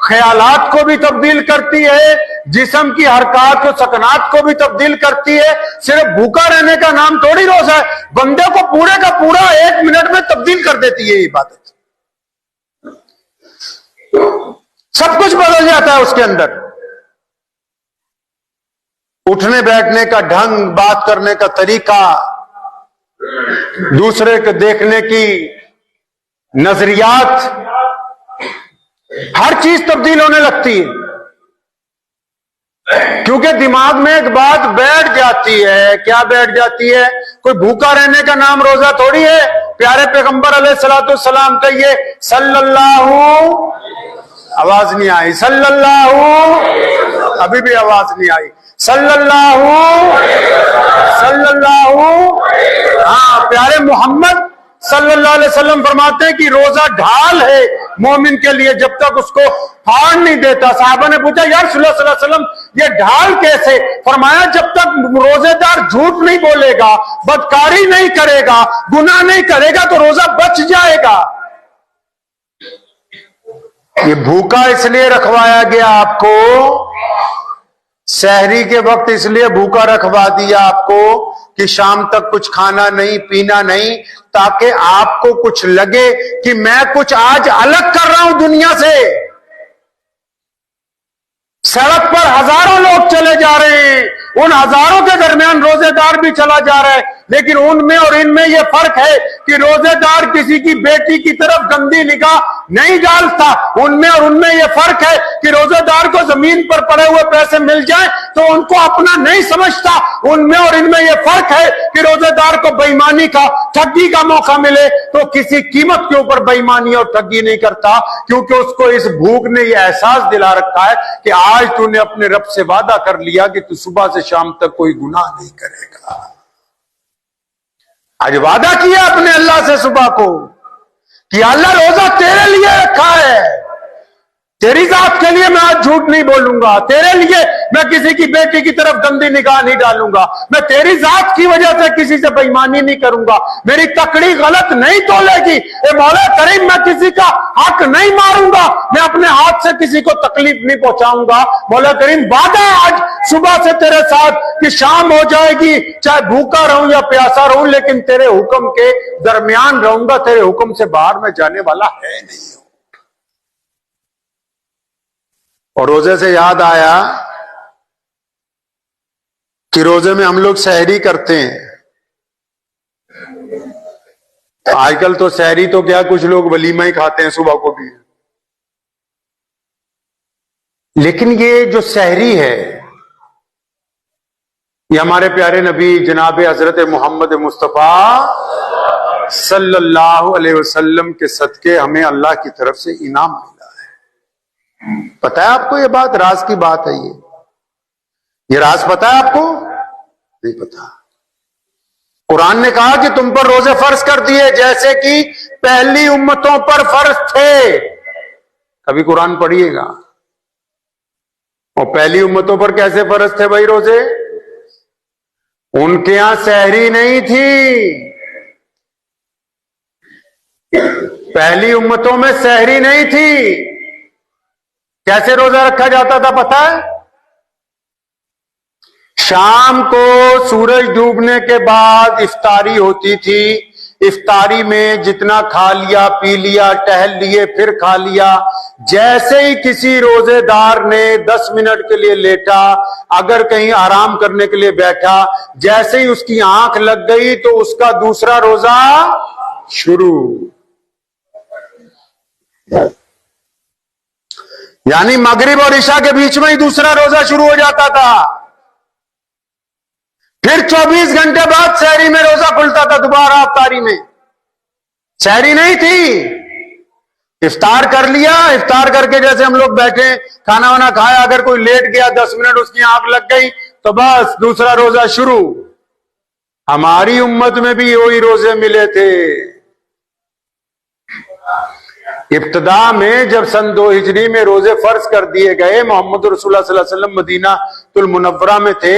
خیالات کو بھی تبدیل کرتی ہے، جسم کی حرکات و سکنات کو بھی تبدیل کرتی ہے۔ صرف بھوکا رہنے کا نام تھوڑی روزہ ہے، بندے کو پورے کا پورا 1 منٹ میں تبدیل کر دیتی ہے یہ عبادت۔ سب کچھ بدل جاتا ہے اس کے اندر، اٹھنے بیٹھنے کا ڈھنگ، بات کرنے کا طریقہ، دوسرے کو دیکھنے کی نظریات، ہر چیز تبدیل ہونے لگتی ہے، کیونکہ دماغ میں ایک بات بیٹھ جاتی ہے۔ کیا بیٹھ جاتی ہے؟ کوئی بھوکا رہنے کا نام روزہ تھوڑی ہے۔ پیارے پیغمبر علیہ الصلوۃ والسلام کہیے صلی اللہ، آواز نہیں آئی، صلی اللہ، ابھی بھی آواز نہیں آئی، صلی اللہ، ہاں، پیارے محمد صلی اللہ علیہ وسلم فرماتے ہیں کہ روزہ ڈھال ہے مومن کے لیے جب تک اس کو پھاڑ نہیں دیتا۔ صحابہ نے پوچھا یا رسول اللہ صلی اللہ علیہ وسلم یہ ڈھال کیسے؟ فرمایا جب تک روزے دار جھوٹ نہیں بولے گا، بدکاری نہیں کرے گا، گناہ نہیں کرے گا تو روزہ بچ جائے گا۔ یہ بھوکا اس لیے رکھوایا گیا آپ کو، سحری کے وقت اس لیے بھوکا رکھوا دیا آپ کو کہ شام تک کچھ کھانا نہیں پینا نہیں، تاکہ آپ کو کچھ لگے کہ میں کچھ آج الگ کر رہا ہوں دنیا سے۔ سڑک پر ہزاروں لوگ چلے جا رہے ہیں، ان ہزاروں کے درمیان روزے دار بھی چلا جا رہا ہے، لیکن ان میں اور ان میں یہ فرق ہے کہ روزے دار کسی کی بیٹی کی طرف گندی نگاہ نہیں ڈالتا، ان میں اور ان میں یہ فرق ہے کہ روزے دار کو زمین پر پڑے ہوئے پیسے مل جائیں تو ان کو اپنا نہیں سمجھتا، ان میں اور ان میں یہ فرق ہے کہ روزے دار کو بے ایمانی کا، ٹھگی کا موقع ملے تو کسی قیمت کے اوپر بے ایمانی اور ٹھگی نہیں کرتا، کیونکہ اس کو اس بھوک نے یہ احساس دلا رکھا ہے کہ آج تو نے اپنے رب سے وعدہ کر لیا کہ تو صبح سے شام تک کوئی گناہ نہیں کرے گا۔ آج وعدہ کیا اپنے اللہ سے صبح کو کہ اللہ روزہ تیرے لیے رکھا ہے، تیری ذات کے لیے میں آج جھوٹ نہیں بولوں گا، تیرے لیے میں کسی کی بیٹی کی طرف گندی نگاہ نہیں ڈالوں گا، میں تیری ذات کی وجہ سے کسی سے بے ایمانی نہیں کروں گا، میری تکڑی غلط نہیں تولے گی، اے مولا کریم میں کسی کا حق نہیں ماروں گا، میں اپنے ہاتھ سے کسی کو تکلیف نہیں پہنچاؤں گا۔ مولا کریم وعدہ آج صبح سے تیرے ساتھ کہ شام ہو جائے گی، چاہے بھوکا رہوں یا پیاسا رہوں، لیکن تیرے حکم کے درمیان رہوں گا، تیرے حکم سے باہر میں جانے والا ہے نہیں۔ اور روزے سے یاد آیا کہ روزے میں ہم لوگ سحری کرتے ہیں۔ آج کل تو سحری تو کیا، کچھ لوگ ولیمہ ہی کھاتے ہیں صبح کو بھی، لیکن یہ جو سحری ہے یہ ہمارے پیارے نبی جناب حضرت محمد مصطفیٰ صلی اللہ علیہ وسلم کے صدقے ہمیں اللہ کی طرف سے انعام ملا ہے۔ پتہ ہے آپ کو یہ بات؟ راز کی بات ہے یہ راز پتہ ہے آپ کو؟ نہیں پتہ۔ قرآن نے کہا کہ تم پر روزے فرض کر دیے جیسے کہ پہلی امتوں پر فرض تھے۔ کبھی قرآن پڑھیے گا، اور پہلی امتوں پر کیسے فرض تھے بھائی روزے؟ ان کے ہاں سحری نہیں تھی، پہلی امتوں میں سحری نہیں تھی۔ کیسے روزہ رکھا جاتا تھا پتہ ہے؟ شام کو سورج ڈوبنے کے بعد افطاری ہوتی تھی، افطاری میں جتنا کھا لیا پی لیا، ٹہل لیے پھر کھا لیا۔ جیسے ہی کسی روزے دار نے 10 منٹ کے لیے لیٹا، اگر کہیں آرام کرنے کے لیے بیٹھا، جیسے ہی اس کی آنکھ لگ گئی تو اس کا دوسرا روزہ شروع۔ یعنی مغرب اور عشاء کے بیچ میں ہی دوسرا روزہ شروع ہو جاتا تھا۔ پھر 24 گھنٹے بعد سحری میں روزہ کھلتا تھا دوبارہ افطاری میں۔ سحری نہیں تھی، افطار کر لیا، افطار کر کے جیسے ہم لوگ بیٹھے کھانا وانا کھایا، اگر کوئی لیٹ گیا 10 منٹ اس کی آنکھ لگ گئی تو بس دوسرا روزہ شروع۔ ہماری امت میں بھی وہی روزے ملے تھے۔ ابتدا میں جب سن 2 ہجری میں روزے فرض کر دیے گئے، محمد رسول اللہ صلی اللہ علیہ وسلم مدینہ المنورہ میں تھے۔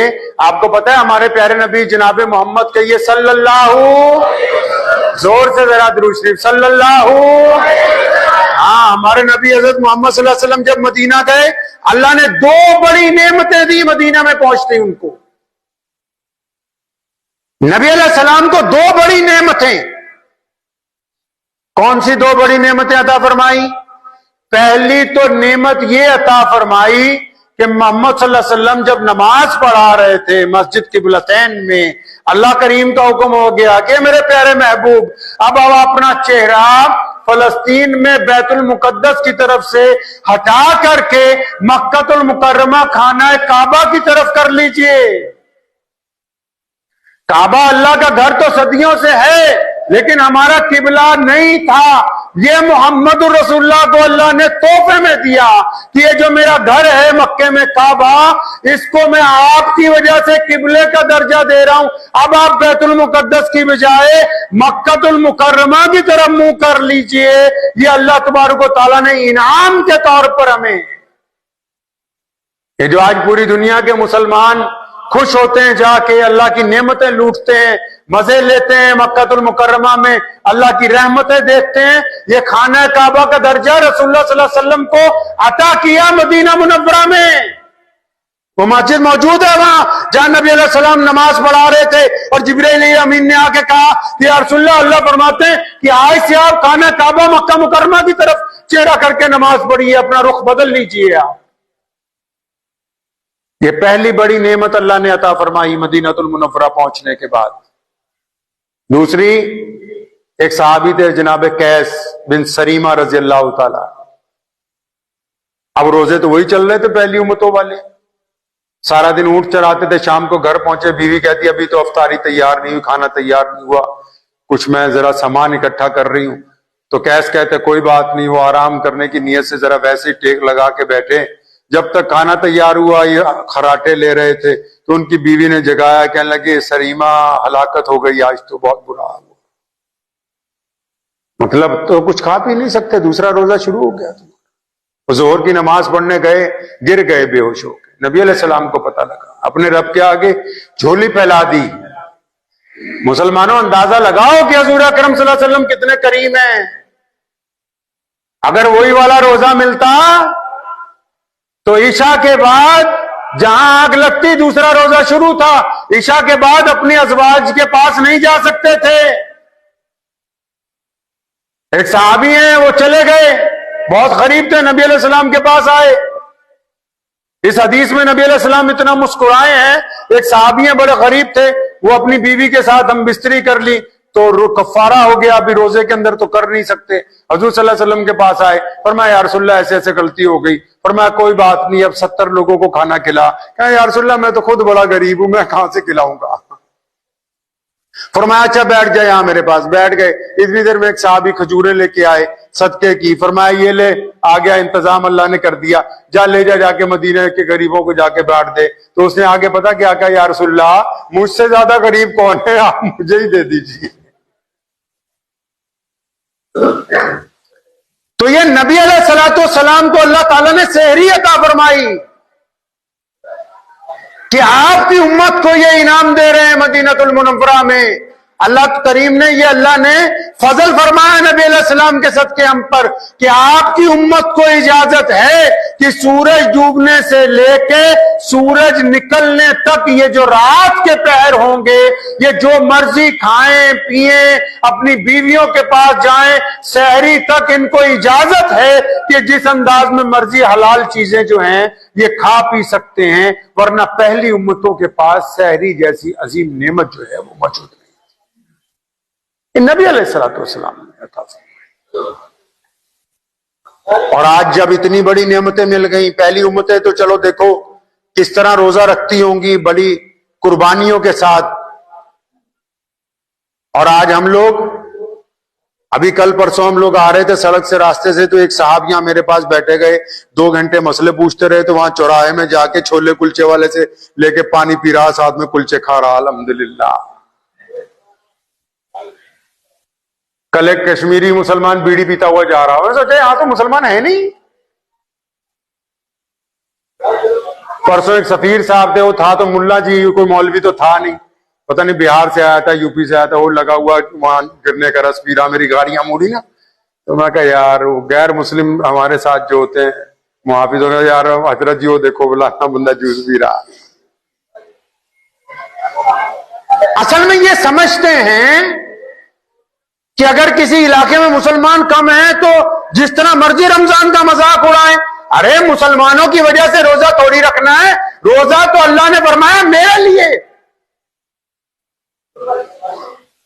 آپ کو پتا ہے ہمارے پیارے نبی جناب محمد کہیے صلی اللہ، زور سے ذرا درود شریف، صلی اللہ، ہاں ہمارے نبی حضرت محمد صلی اللہ علیہ وسلم جب مدینہ گئے، اللہ نے 2 بڑی نعمتیں دی مدینہ میں پہنچتے ان کو۔ نبی علیہ السلام کو 2 بڑی نعمتیں، کون سی 2 بڑی نعمتیں عطا فرمائی؟ پہلی تو نعمت یہ عطا فرمائی کہ محمد صلی اللہ علیہ وسلم جب نماز پڑھا رہے تھے مسجد قبلتین میں، اللہ کریم کا حکم ہو گیا کہ میرے پیارے محبوب اب اپنا چہرہ فلسطین میں بیت المقدس کی طرف سے ہٹا کر کے مکہ المکرمہ خانہ کعبہ کی طرف کر لیجئے۔ کعبہ اللہ کا گھر تو صدیوں سے ہے، لیکن ہمارا قبلہ نہیں تھا۔ یہ محمد الرسول اللہ کو اللہ نے تحفے میں دیا کہ یہ جو میرا گھر ہے مکے میں کعبہ، اس کو میں آپ کی وجہ سے قبلے کا درجہ دے رہا ہوں۔ اب آپ بیت المقدس کی بجائے مکہ المکرمہ کی طرف منہ کر لیجئے۔ یہ اللہ تبارک و تعالیٰ نے انعام کے طور پر ہمیں، یہ جو آج پوری دنیا کے مسلمان خوش ہوتے ہیں، جا کے اللہ کی نعمتیں لوٹتے ہیں، مزے لیتے ہیں، مکہ المکرمہ میں اللہ کی رحمتیں دیکھتے ہیں، یہ خانہ کعبہ کا درجہ رسول اللہ صلی اللہ علیہ وسلم کو عطا کیا مدینہ منورہ میں۔ وہ مسجد موجود ہے وہاں جہاں نبی علیہ السلام نماز پڑھا رہے تھے، اور جبرائیل امین نے آ کے کہا کہ یا رسول اللہ، اللہ فرماتے ہیں کہ آج سے آپ خانہ کعبہ مکہ مکرمہ کی طرف چہرہ کر کے نماز پڑھیے، اپنا رخ بدل لیجیے آپ۔ یہ پہلی بڑی نعمت اللہ نے عطا فرمائی مدینہ المنورہ پہنچنے کے بعد۔ دوسری، ایک صحابی تھے جناب قیس بن سریمہ رضی اللہ تعالی۔ اب روزے تو وہی چل رہے تھے پہلی امتوں والے، سارا دن اونٹ چراتے تھے، شام کو گھر پہنچے، بیوی کہتی ابھی تو افطاری تیار نہیں ہوئی، کھانا تیار نہیں ہوا، کچھ میں ذرا سامان اکٹھا کر رہی ہوں۔ تو قیس کہتے کوئی بات نہیں، وہ آرام کرنے کی نیت سے ذرا ویسے ہی ٹیک لگا کے بیٹھے۔ جب تک کھانا تیار ہوا یہ خراٹے لے رہے تھے تو ان کی بیوی نے جگایا، کہنے لگے سریمہ ہلاکت ہو گئی، آج تو بہت برا حال ہوا۔ مطلب تو کچھ کھا پی نہیں سکتے، دوسرا روزہ شروع ہو گیا۔ ظہر کی نماز پڑھنے گئے، گر گئے بے ہوش ہو کے۔ نبی علیہ السلام کو پتہ لگا، اپنے رب کے آگے جھولی پھیلا دی۔ مسلمانوں اندازہ لگاؤ کہ حضور اکرم صلی اللہ علیہ وسلم کتنے کریم ہیں۔ اگر وہی والا روزہ ملتا تو عشاء کے بعد جہاں آگ لگتی دوسرا روزہ شروع تھا، عشاء کے بعد اپنی ازواج کے پاس نہیں جا سکتے تھے۔ ایک صحابی ہیں وہ چلے گئے، بہت غریب تھے، نبی علیہ السلام کے پاس آئے۔ اس حدیث میں نبی علیہ السلام اتنا مسکرائے ہیں، ایک صحابی ہیں بڑے غریب تھے، وہ اپنی بیوی کے ساتھ ہم بستری کر لی تو کفارہ ہو گیا، ابھی روزے کے اندر تو کر نہیں سکتے۔ حضور صلی اللہ علیہ وسلم کے پاس آئے، فرمایا یا رسول اللہ ایسے ایسے غلطی ہو گئی۔ فرمایا کوئی بات نہیں، اب 70 لوگوں کو کھانا کھلا۔ کہا یا رسول اللہ میں تو خود بڑا غریب ہوں، میں کہاں سے کھلاؤں گا؟ فرمایا اچھا بیٹھ جائے یہاں میرے پاس۔ بیٹھ گئے، اتنی دیر میں ایک صحابی کھجوریں لے کے آئے صدقے کی۔ فرمایا یہ لے، آ گیا، انتظام اللہ نے کر دیا، جا لے جا کے مدینہ کے غریبوں کو جا کے بانٹ دے۔ تو اس نے آگے پتا کیا کہا، یا رسول اللہ مجھ سے زیادہ غریب کون ہے، آپ مجھے ہی دے دیجیے۔ تو یہ نبی علیہ الصلوۃ والسلام کو اللہ تعالیٰ نے سحری عطا فرمائی کہ آپ کی امت کو یہ انعام دے رہے ہیں مدینہ المنورہ میں۔ اللہ کریم نے، یہ اللہ نے فضل فرمایا نبی علیہ السلام کے صدقے ہم پر کہ آپ کی امت کو اجازت ہے کہ سورج ڈوبنے سے لے کے سورج نکلنے تک یہ جو رات کے پہر ہوں گے، یہ جو مرضی کھائیں پیئیں، اپنی بیویوں کے پاس جائیں، سحری تک ان کو اجازت ہے کہ جس انداز میں مرضی حلال چیزیں جو ہیں یہ کھا پی سکتے ہیں، ورنہ پہلی امتوں کے پاس سحری جیسی عظیم نعمت جو ہے وہ موجود نہیں۔ نبی علیہ الصلوۃ والسلام نے عطا فرمائی۔ اور آج جب اتنی بڑی نعمتیں مل گئیں، پہلی امتیں تو چلو دیکھو کس طرح روزہ رکھتی ہوں گی بڑی قربانیوں کے ساتھ، اور آج ہم لوگ، ابھی کل پرسوں ہم لوگ آ رہے تھے سڑک سے، راستے سے، تو ایک صاحب یہاں میرے پاس بیٹھے گئے، 2 گھنٹے مسئلے پوچھتے رہے، تو وہاں چوراہے میں جا کے چھولے کلچے والے سے لے کے پانی پی رہا، ساتھ میں کلچے کھا رہا، الحمدللہ۔ کل ایک کشمیری مسلمان بیڑی پیتا ہوا جا رہا، میں سوچا یہاں تو مسلمان ہے نہیں۔ پرسوں ایک سفیر صاحب تھے، وہ تھا تو ملا جی، کوئی مولوی تو تھا نہیں، پتہ نہیں بہار سے آیا تھا، یو پی سے آیا تھا، وہ لگا ہوا وہاں گرنے کا رس پی رہا، میری گاڑیاں موڑی نا، تو میں کہا یار وہ غیر مسلم ہمارے ساتھ جو ہوتے ہیں محافظ ہونے، یار حضرت جی وہ دیکھو بلانا بندہ جوس بھی رہا. اصل میں یہ سمجھتے ہیں کہ اگر کسی علاقے میں مسلمان کم ہیں تو جس طرح مرضی رمضان کا مذاق اڑائیں. ارے مسلمانوں کی وجہ سے روزہ تھوڑی رکھنا ہے، روزہ تو اللہ نے فرمایا میرے لیے.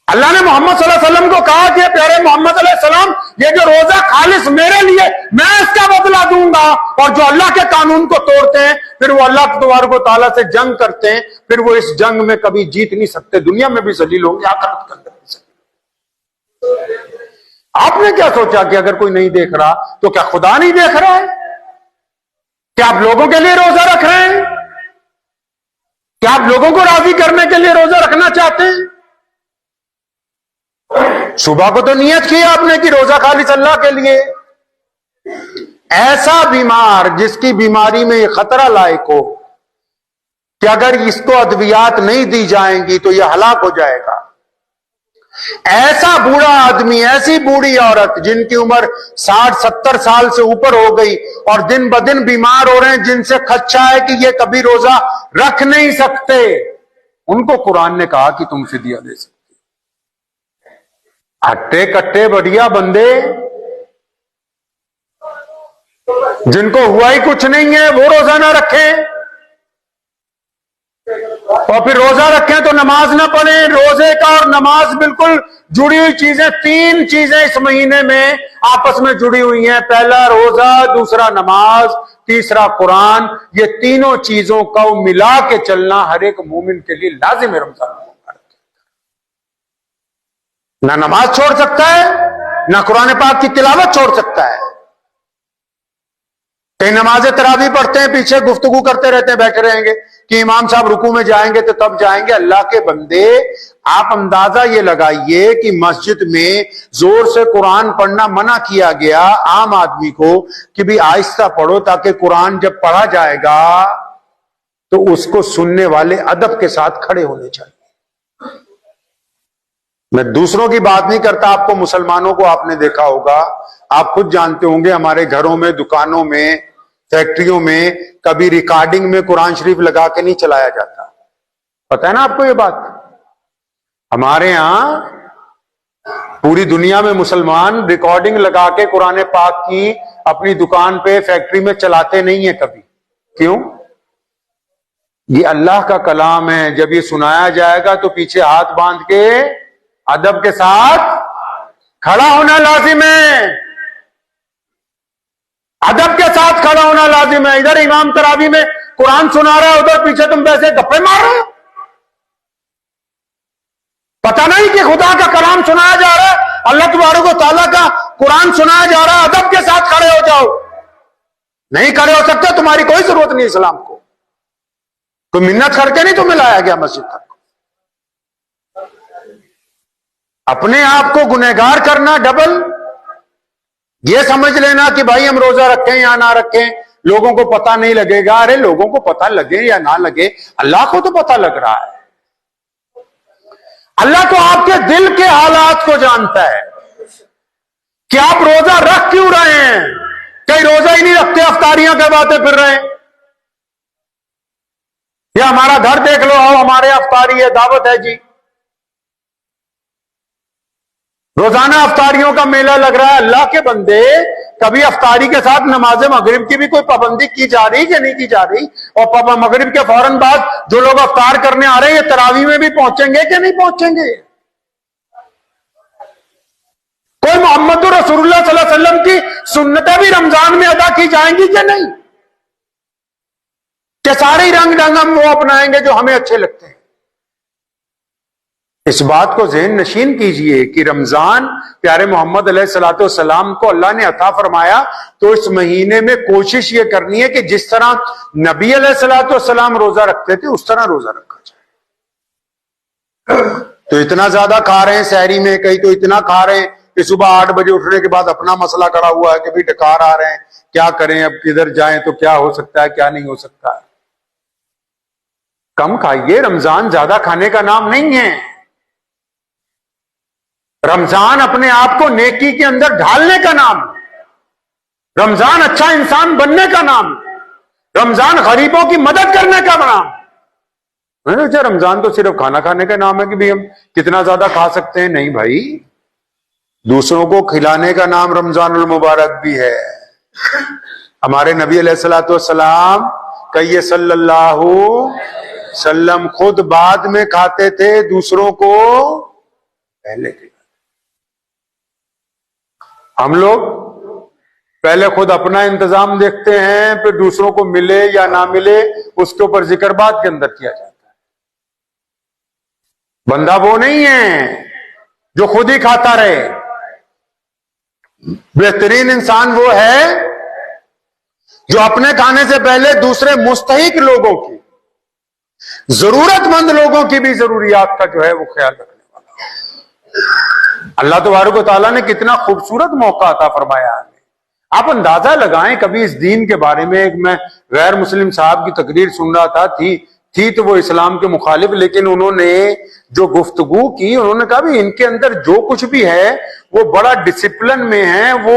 اللہ نے محمد صلی اللہ علیہ وسلم کو کہا کہ پیارے محمد علیہ السلام یہ جو روزہ خالص میرے لیے، میں اس کا بدلہ دوں گا. اور جو اللہ کے قانون کو توڑتے ہیں پھر وہ اللہ تبارک و تعالیٰ سے جنگ کرتے ہیں، پھر وہ اس جنگ میں کبھی جیت نہیں سکتے، دنیا میں بھی ذلیل ہوں گے، آخرت کے اندر بھی ذلیل. آپ نے کیا سوچا کہ اگر کوئی نہیں دیکھ رہا تو کیا خدا نہیں دیکھ رہا ہے؟ کیا آپ لوگوں کے لیے روزہ رکھ رہے ہیں؟ کیا آپ لوگوں کو راضی کرنے کے لیے روزہ رکھنا چاہتے ہیں؟ صبح کو تو نیت کی آپ نے کہ روزہ خالص اللہ کے لیے. ایسا بیمار جس کی بیماری میں یہ خطرہ لائق ہو کہ اگر اس کو ادویات نہیں دی جائیں گی تو یہ ہلاک ہو جائے گا. ایسا بوڑھا آدمی، ایسی بوڑھی عورت جن کی عمر 60-70 سال سے اوپر ہو گئی اور دن بدن بیمار ہو رہے ہیں، جن سے خدشہ ہے کہ یہ کبھی روزہ رکھ نہیں سکتے، ان کو قرآن نے کہا کہ تم فدیہ دے سکتے. ہٹے کٹے بڑھیا بندے جن کو ہوا ہی کچھ نہیں ہے وہ روزہ نہ رکھیں، اور پھر روزہ رکھیں تو نماز نہ پڑھیں. روزے کا اور نماز بالکل جڑی ہوئی چیزیں، 3 چیزیں اس مہینے میں آپس میں جڑی ہوئی ہیں. پہلا روزہ، دوسرا نماز، تیسرا قرآن. یہ تینوں چیزوں کو ملا کے چلنا ہر ایک مومن کے لیے لازم ہے. رمضان نہ نماز چھوڑ سکتا ہے، نہ قرآن پاک کی تلاوت چھوڑ سکتا ہے. کئی نماز تراویح پڑھتے ہیں، پیچھے گفتگو کرتے رہتے ہیں، بیٹھے رہیں گے کہ امام صاحب رکوع میں جائیں گے تو تب جائیں گے. اللہ کے بندے آپ اندازہ یہ لگائیے کہ مسجد میں زور سے قرآن پڑھنا منع کیا گیا عام آدمی کو کہ بھی آہستہ پڑھو، تاکہ قرآن جب پڑھا جائے گا تو اس کو سننے والے ادب کے ساتھ کھڑے ہونے چاہیے. میں دوسروں کی بات نہیں کرتا، آپ کو مسلمانوں کو آپ نے دیکھا ہوگا، آپ خود جانتے ہوں گے، ہمارے گھروں میں، دکانوں میں، فیکٹریوں میں کبھی ریکارڈنگ میں قرآن شریف لگا کے نہیں چلایا جاتا. پتہ ہے نا آپ کو یہ بات؟ ہمارے ہاں پوری دنیا میں مسلمان ریکارڈنگ لگا کے قرآن پاک کی اپنی دکان پہ، فیکٹری میں چلاتے نہیں ہیں کبھی. کیوں؟ یہ اللہ کا کلام ہے، جب یہ سنایا جائے گا تو پیچھے ہاتھ باندھ کے ادب کے ساتھ کھڑا ہونا لازم ہے. ادب کے ساتھ کھڑا ہونا لازم ہے. ادھر امام تراویح میں قرآن سنا رہا ہے، ادھر پیچھے تم ویسے گپے مار رہے ہو. پتہ نہیں کہ خدا کا کلام سنایا جا رہا ہے، اللہ تبارک و تعالیٰ کا قرآن سنایا جا رہا ہے. ادب کے ساتھ کھڑے ہو جاؤ. نہیں کھڑے ہو سکتے، تمہاری کوئی ضرورت نہیں اسلام کو. کوئی منت کر کے نہیں تمہیں لایا گیا مسجد تک. اپنے آپ کو گنہگار کرنا ڈبل. یہ سمجھ لینا کہ بھائی ہم روزہ رکھیں یا نہ رکھیں لوگوں کو پتہ نہیں لگے گا. ارے لوگوں کو پتہ لگے یا نہ لگے، اللہ کو تو پتہ لگ رہا ہے. اللہ تو آپ کے دل کے حالات کو جانتا ہے کہ آپ روزہ رکھ کیوں رہے ہیں. کئی روزہ ہی نہیں رکھتے، افطاریاں کرواتے پھر رہے ہیں. یا ہمارا گھر دیکھ لو، آؤ ہمارے افطاری ہے، دعوت ہے جی، روزانہ افطاریوں کا میلہ لگ رہا ہے. اللہ کے بندے کبھی افطاری کے ساتھ نماز مغرب کی بھی کوئی پابندی کی جا رہی کہ نہیں کی جا رہی؟ اور مغرب کے فوراً بعد جو لوگ افطار کرنے آ رہے ہیں یہ تراویح میں بھی پہنچیں گے کہ نہیں پہنچیں گے؟ کوئی محمد رسول اللہ صلی اللہ علیہ وسلم کی سنتیں بھی رمضان میں ادا کی جائیں گی کہ نہیں؟ کہ سارے رنگ ڈھنگ ہم وہ اپنائیں گے جو ہمیں اچھے لگتے ہیں؟ اس بات کو ذہن نشین کیجئے کہ رمضان پیارے محمد علیہ الصلوۃ والسلام کو اللہ نے عطا فرمایا، تو اس مہینے میں کوشش یہ کرنی ہے کہ جس طرح نبی علیہ الصلوۃ والسلام روزہ رکھتے تھے اس طرح روزہ رکھا جائے. تو اتنا زیادہ کھا رہے ہیں سحری میں، کئی تو اتنا کھا رہے ہیں کہ صبح 8 بجے اٹھنے کے بعد اپنا مسئلہ کھڑا ہوا ہے کہ بھی ڈکار آ رہے ہیں، کیا کریں، اب کدھر جائیں تو کیا ہو سکتا ہے کیا نہیں ہو سکتا ہے. کم کھائیے، رمضان زیادہ کھانے کا نام نہیں ہے. رمضان اپنے آپ کو نیکی کے اندر ڈھالنے کا نام، رمضان اچھا انسان بننے کا نام، رمضان غریبوں کی مدد کرنے کا نام۔ میں نے سوچا رمضان تو صرف کھانا کھانے کا نام ہے کہ بھی ہم کتنا زیادہ کھا سکتے ہیں۔ نہیں بھائی، دوسروں کو کھلانے کا نام رمضان المبارک بھی ہے۔ ہمارے نبی علیہ الصلوۃ والسلام کہیے صلی اللہ علیہ وسلم خود بعد میں کھاتے تھے، دوسروں کو پہلے کھلاتے۔ ہم لوگ پہلے خود اپنا انتظام دیکھتے ہیں، پھر دوسروں کو ملے یا نہ ملے اس کے اوپر ذکر بات کے اندر کیا جاتا ہے۔ بندہ وہ نہیں ہے جو خود ہی کھاتا رہے، بہترین انسان وہ ہے جو اپنے کھانے سے پہلے دوسرے مستحق لوگوں کی، ضرورت مند لوگوں کی بھی ضروریات کا جو ہے وہ خیال رکھنے والا۔ اللہ تبارک و تعالیٰ نے کتنا خوبصورت موقع عطا فرمایا ہے۔ آپ اندازہ لگائیں، کبھی اس دین کے بارے میں ایک میں غیر مسلم صاحب کی تقریر سن رہا تھا، تھی تو وہ اسلام کے مخالف، لیکن انہوں نے جو گفتگو کی، انہوں نے کہا بھی ان کے اندر جو کچھ بھی ہے وہ بڑا ڈسپلن میں ہے، وہ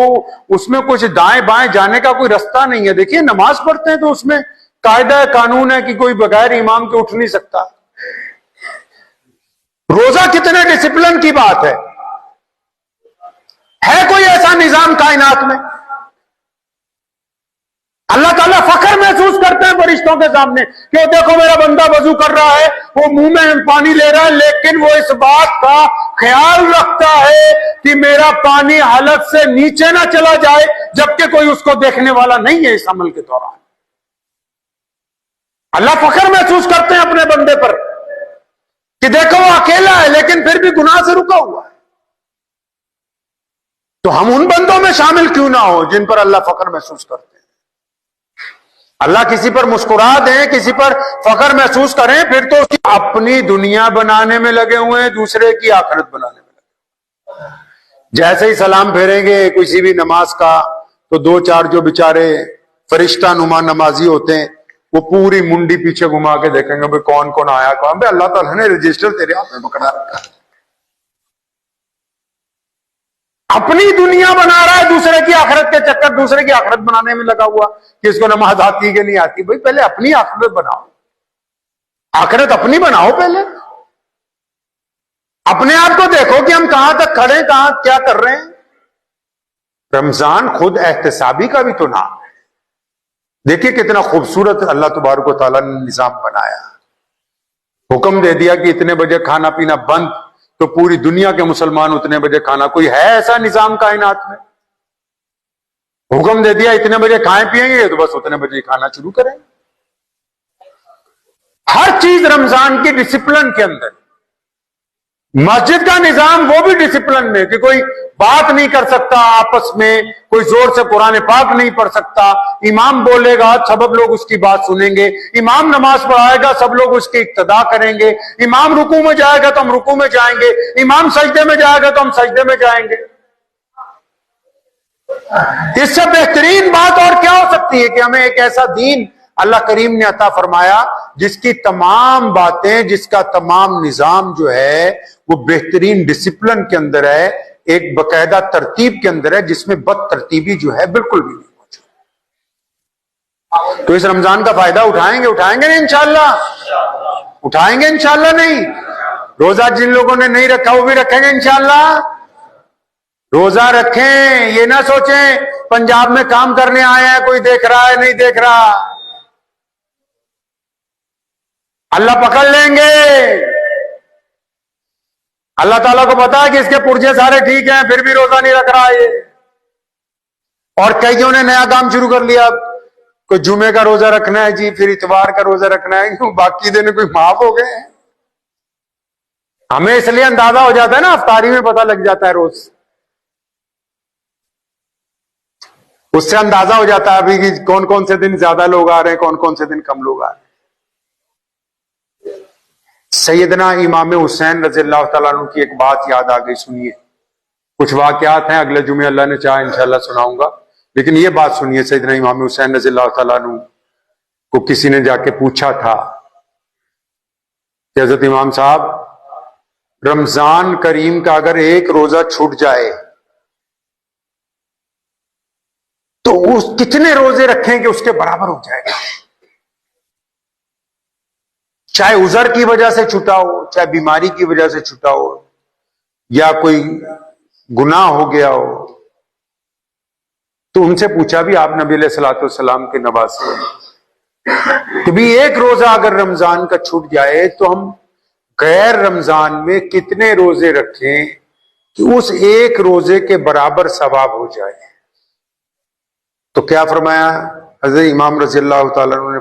اس میں کچھ دائیں بائیں جانے کا کوئی رستہ نہیں ہے۔ دیکھیے نماز پڑھتے ہیں تو اس میں قاعدہ قانون ہے کہ کوئی بغیر امام کے اٹھ نہیں سکتا۔ روزہ کتنے ڈسپلن کی بات ہے کوئی ایسا نظام کائنات میں؟ اللہ تعالیٰ فخر محسوس کرتے ہیں فرشتوں کے سامنے کہ دیکھو میرا بندہ وضو کر رہا ہے، وہ منہ میں پانی لے رہا ہے، لیکن وہ اس بات کا خیال رکھتا ہے کہ میرا پانی حلق سے نیچے نہ چلا جائے، جبکہ کوئی اس کو دیکھنے والا نہیں ہے اس عمل کے دوران۔ اللہ فخر محسوس کرتے ہیں اپنے بندے پر کہ دیکھو وہ اکیلا ہے لیکن پھر بھی گناہ سے رکا ہوا ہے۔ تو ہم ان بندوں میں شامل کیوں نہ ہو جن پر اللہ فخر محسوس کرتے ہیں؟ اللہ کسی پر مسکرا دیں، کسی پر فخر محسوس کریں، پھر تو اپنی دنیا بنانے میں لگے ہوئے ہیں، دوسرے کی آخرت بنانے میں لگے ہوئے ہیں۔ جیسے ہی سلام پھیریں گے کسی بھی نماز کا تو دو چار جو بیچارے فرشتہ نما نمازی ہوتے ہیں وہ پوری منڈی پیچھے گھما کے دیکھیں گے بھائی کون کون آیا کون۔ بھائی اللہ تعالیٰ نے رجسٹر تیرے ہاتھ میں پکڑا رکھا ہے، اپنی دنیا بنا رہا ہے، دوسرے کی آخرت کے چکر، دوسرے کی آخرت بنانے میں لگا ہوا کہ اس کو نماز آتی کہ نہیں آتی۔ بھائی پہلے اپنی آخرت بناؤ، آخرت اپنی بناؤ، پہلے اپنے آپ کو دیکھو کہ ہم کہاں تک کھڑے ہیں، کہاں کیا کر رہے ہیں۔ رمضان خود احتسابی کا بھی تو نام ہے۔ دیکھیے کتنا خوبصورت اللہ تبارک و تعالیٰ نے نظام بنایا، حکم دے دیا کہ اتنے بجے کھانا پینا بند، تو پوری دنیا کے مسلمان اتنے بجے کھانا۔ کوئی ہے ایسا نظام کائنات میں؟ حکم دے دیا اتنے بجے کھائیں پیئیں گے تو بس اتنے بجے کھانا شروع کریں۔ ہر چیز رمضان کی ڈسپلن کے اندر۔ مسجد کا نظام وہ بھی ڈسپلن میں کہ کوئی بات نہیں کر سکتا آپس میں، کوئی زور سے قرآن پاک نہیں پڑھ سکتا، امام بولے گا سب لوگ اس کی بات سنیں گے، امام نماز پڑھائے گا سب لوگ اس کی اقتدا کریں گے، امام رکوع میں جائے گا تو ہم رکوع میں جائیں گے، امام سجدے میں جائے گا تو ہم سجدے میں جائیں گے۔ اس سے بہترین بات اور کیا ہو سکتی ہے کہ ہمیں ایک ایسا دین اللہ کریم نے عطا فرمایا جس کی تمام باتیں، جس کا تمام نظام جو ہے وہ بہترین ڈسپلن کے اندر ہے، ایک باقاعدہ ترتیب کے اندر ہے، جس میں بد ترتیبی جو ہے بالکل بھی نہیں موجود۔ تو اس رمضان کا فائدہ اٹھائیں گے نہیں انشاءاللہ؟ اٹھائیں گے انشاءاللہ نہیں؟ روزہ جن لوگوں نے نہیں رکھا وہ بھی رکھیں گے انشاءاللہ؟ روزہ رکھیں، یہ نہ سوچیں پنجاب میں کام کرنے آئے ہیں کوئی دیکھ رہا ہے نہیں دیکھ رہا، اللہ پکڑ لیں گے۔ اللہ تعالیٰ کو پتا ہے کہ اس کے پرجے سارے ٹھیک ہیں پھر بھی روزہ نہیں رکھ رہا یہ۔ اور کئیوں نے نیا کام شروع کر لیا، کوئی جمعے کا روزہ رکھنا ہے جی، پھر اتوار کا روزہ رکھنا ہے، کیوں باقی دن کوئی معاف ہو گئے ہیں؟ ہمیں اس لیے اندازہ ہو جاتا ہے نا، افطاری میں پتہ لگ جاتا ہے روز، اس سے اندازہ ہو جاتا ہے ابھی کہ کون کون سے دن زیادہ لوگ آ رہے ہیں، کون کون سے دن کم لوگ آ رہے ہیں۔ سیدنا امام حسین رضی اللہ تعالیٰ عنہ کی ایک بات یاد آ گئی، سنیے۔ کچھ واقعات ہیں اگلے جمعے اللہ نے چاہا انشاءاللہ سناؤں گا، لیکن یہ بات سنیے۔ سیدنا امام حسین رضی اللہ تعالیٰ عنہ کو کسی نے جا کے پوچھا تھا کہ حضرت امام صاحب رمضان کریم کا اگر ایک روزہ چھوٹ جائے تو اس کتنے روزے رکھیں کہ اس کے برابر ہو جائے گا. چاہے عذر کی وجہ سے چھوٹا ہو، چاہے بیماری کی وجہ سے چھوٹا ہو، یا کوئی گناہ ہو گیا ہو. تو ان سے پوچھا بھی آپ نبی علیہ الصلوۃ والسلام کے نواسے کہ بھی ایک روزہ اگر رمضان کا چھوٹ جائے تو ہم غیر رمضان میں کتنے روزے رکھیں کہ اس ایک روزے کے برابر ثواب ہو جائے. تو کیا فرمایا حضرت امام رضی اللہ تعالیٰ عنہ نے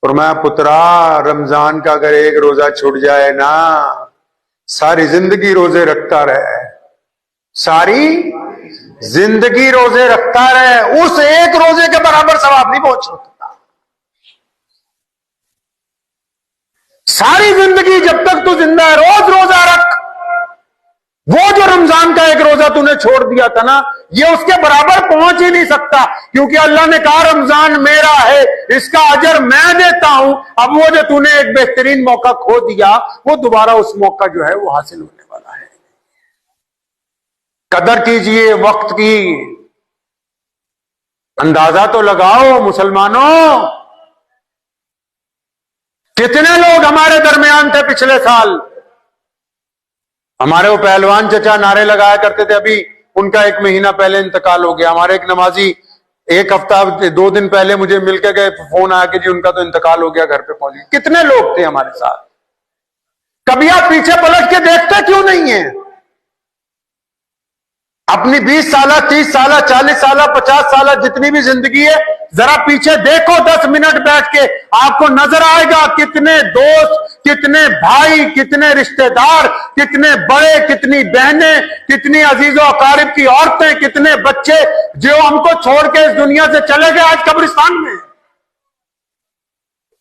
فرمایا پترا، رمضان کا اگر ایک روزہ چھوٹ جائے نا، ساری زندگی روزے رکھتا رہے، ساری زندگی روزے رکھتا رہے، اس ایک روزے کے برابر ثواب نہیں پہنچ سکتا. ساری زندگی جب تک تو زندہ ہے روز روزہ رکھ. وہ جو رمضان کا ایک روزہ تو نے چھوڑ دیا تھا نا، یہ اس کے برابر پہنچ ہی نہیں سکتا، کیونکہ اللہ نے کہا رمضان میرا ہے، اس کا اجر میں دیتا ہوں. اب وہ جو تو نے ایک بہترین موقع کھو دیا، وہ دوبارہ اس موقع جو ہے وہ حاصل ہونے والا ہے. قدر کیجئے وقت کی، اندازہ تو لگاؤ مسلمانوں. کتنے لوگ ہمارے درمیان تھے پچھلے سال، ہمارے وہ پہلوان چچا نعرے لگایا کرتے تھے، ابھی ان کا 1 مہینہ پہلے انتقال ہو گیا. ہمارے ایک نمازی 1 ہفتہ 2 دن پہلے مجھے مل کے گئے، فون آیا کہ جی ان کا تو انتقال ہو گیا، گھر پہ پہنچ گئے. کتنے لوگ تھے ہمارے ساتھ. کبھی آپ پیچھے پلٹ کے دیکھتے کیوں نہیں ہیں؟ اپنی 20 سالہ 30 سالہ 40 سالہ 50 سالہ جتنی بھی زندگی ہے، ذرا پیچھے دیکھو 10 منٹ بیٹھ کے، آپ کو نظر آئے گا کتنے دوست، کتنے بھائی، کتنے رشتہ دار، کتنے بڑے، کتنی بہنیں، کتنی عزیز و اقارب کی عورتیں، کتنے بچے جو ہم کو چھوڑ کے اس دنیا سے چلے گئے آج قبرستان میں.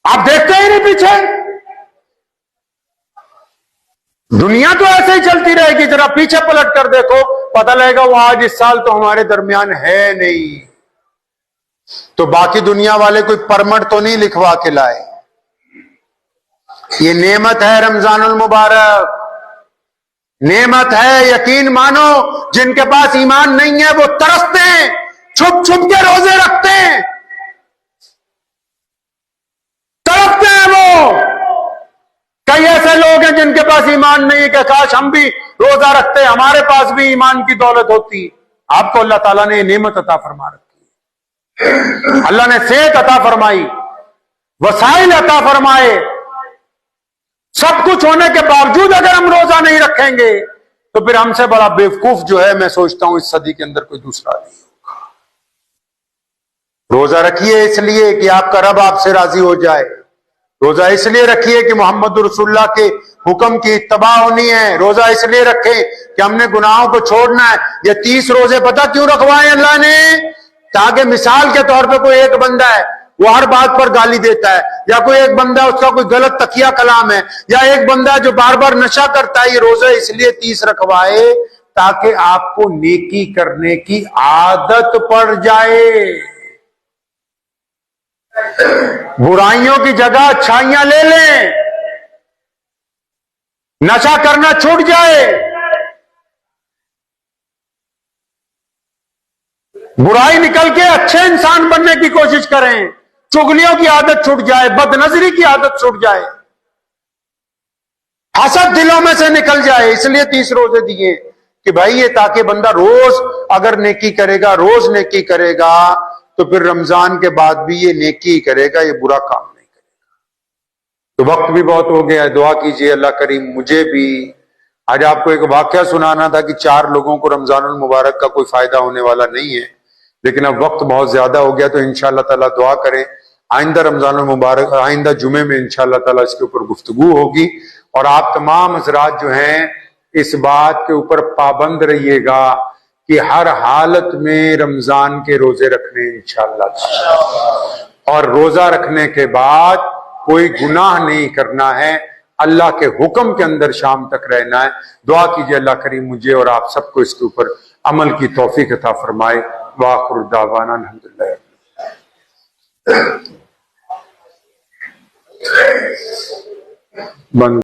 آپ دیکھتے ہی نہیں پیچھے. دنیا تو ایسے ہی چلتی رہے گی، ذرا پیچھے پلٹ کر دیکھو، پتہ لگے گا وہ آج اس سال تو ہمارے درمیان ہے نہیں. تو باقی دنیا والے کوئی پرمٹ تو نہیں لکھوا کے لائے. یہ نعمت ہے رمضان المبارک، نعمت ہے. یقین مانو جن کے پاس ایمان نہیں ہے وہ ترستے ہیں، چھپ چھپ کے روزے رکھتے ہیں، تڑپتے ہیں. وہ کئی ایسے لوگ ہیں جن کے پاس ایمان نہیں ہے کہ کاش ہم بھی روزہ رکھتے، ہمارے پاس بھی ایمان کی دولت ہوتی. آپ کو اللہ تعالیٰ نے یہ نعمت عطا فرما رکھی، اللہ نے صحت عطا فرمائی، وسائل عطا فرمائے. سب کچھ ہونے کے باوجود اگر ہم روزہ نہیں رکھیں گے تو پھر ہم سے بڑا بیوقوف جو ہے میں سوچتا ہوں اس صدی کے اندر کوئی دوسرا نہیں ہوگا. روزہ رکھیے اس لیے کہ آپ کا رب آپ سے راضی ہو جائے. روزہ اس لیے رکھیے کہ محمد رسول اللہ کے حکم کی اتباع ہونی ہے. روزہ اس لیے رکھیں کہ ہم نے گناہوں کو چھوڑنا ہے. یہ 30 روزے پتہ کیوں رکھوائے اللہ نے؟ تاکہ مثال کے طور پہ کوئی ایک بندہ ہے وہ ہر بات پر گالی دیتا ہے، یا کوئی ایک بندہ اس کا کوئی غلط تقیہ کلام ہے، یا ایک بندہ جو بار بار نشہ کرتا ہے، یہ روزہ اس لیے 30 رکھوائے تاکہ آپ کو نیکی کرنے کی عادت پڑ جائے، برائیوں کی جگہ اچھائیاں لے لیں، نشہ کرنا چھوٹ جائے، برائی نکل کے اچھے انسان بننے کی کوشش کریں، چغلیوں کی عادت چھوٹ جائے، بد نظری کی عادت چھوٹ جائے، حسد دلوں میں سے نکل جائے. اس لیے 30 روزے دیے کہ بھائی یہ تاکہ بندہ روز اگر نیکی کرے گا، روز نیکی کرے گا تو پھر رمضان کے بعد بھی یہ نیکی کرے گا، یہ برا کام نہیں کرے گا. تو وقت بھی بہت ہو گیا ہے، دعا کیجئے اللہ کریم مجھے بھی. آج آپ کو ایک واقعہ سنانا تھا کہ 4 لوگوں کو رمضان المبارک کا کوئی فائدہ ہونے والا نہیں ہے، لیکن اب وقت بہت زیادہ ہو گیا، تو انشاءاللہ تعالیٰ دعا کریں آئندہ رمضان المبارک، آئندہ جمعے میں انشاءاللہ تعالیٰ اس کے اوپر گفتگو ہوگی. اور آپ تمام حضرات جو ہیں اس بات کے اوپر پابند رہیے گا کہ ہر حالت میں رمضان کے روزے رکھنے انشاءاللہ، اور روزہ رکھنے کے بعد کوئی گناہ نہیں کرنا ہے، اللہ کے حکم کے اندر شام تک رہنا ہے. دعا کیجئے اللہ کریم مجھے اور آپ سب کو اس کے اوپر عمل کی توفیق عطا فرمائے. وآخر دعوانا الحمدللہ. بند